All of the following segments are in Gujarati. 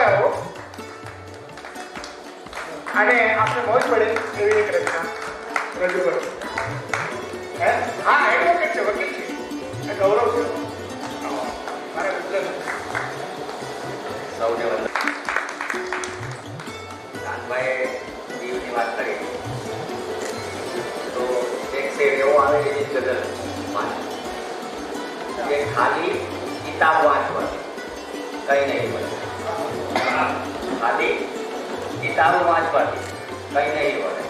આવો અને આપણે મોજ પડે એવી એક રચના રજૂ કરો. હે? હા, એડવોકેટ છે, વકીલ છે, ગૌરવ છે મારા મિત્ર. સૌને વંદન. કાનભાઈએ દીવની વાત કરી તો એક શેર એવો આવે કે જે ગઝલ વાંચે કે ખાલી કિતાબ વાંચવાથી કઈ નહીં મળે. ખાલી કિતાબો વાંચવાથી કઈ નહીં મળે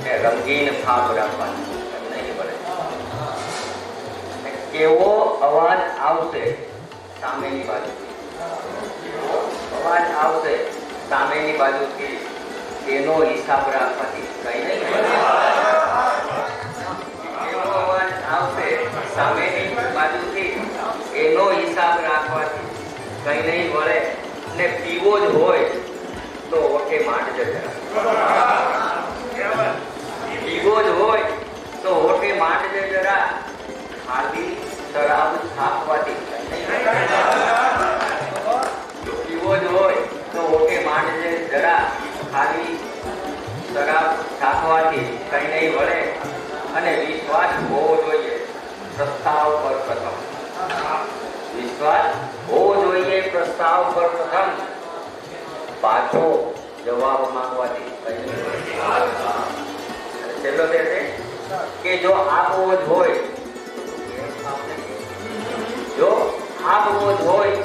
ને રંગીન ફાબ રાખવાથી કઈ નહીં મળે. કેવો અવાજ આવશે સામેની બાજુથી, અવાજ આવશે સામેની બાજુથી એનો હિસાબ રાખવાથી કઈ નહીં મળે. કેવો અવાજ આવશે સામેની બાજુથી એનો હિસાબ રાખવાથી કઈ નહીં મળે ને પીવો જ હોય તો ઓઠે માંડજે જરા. પીવો જ હોય તો ઓઠે માંડજે જરા. ખાલી શરાબ છાપવાથી કઈ નહીં મળે. જો પીવો જ હોય તો ઓઠે માંડજે જરા. ખાલી શરાબ છાપવાથી કઈ નહીં મળે અને વિશ્વાસ હોવો જોઈએ પ્રસ્તાવ પર પ્રથમ. વિશ્વાસ હોવો જોઈએ પ્રસ્તાવ પર પ્રથમ. પાછો જવાબ માંગવાથી કઈ નહીં મળે. છેલ્લો તે છે કે જો આપવો જ હોય, જો આપવો જ હોય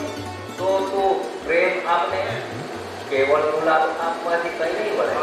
તો તું પ્રેમ આપને. કેવળ ગુલાબ આપવાથી કઈ નહીં મળે.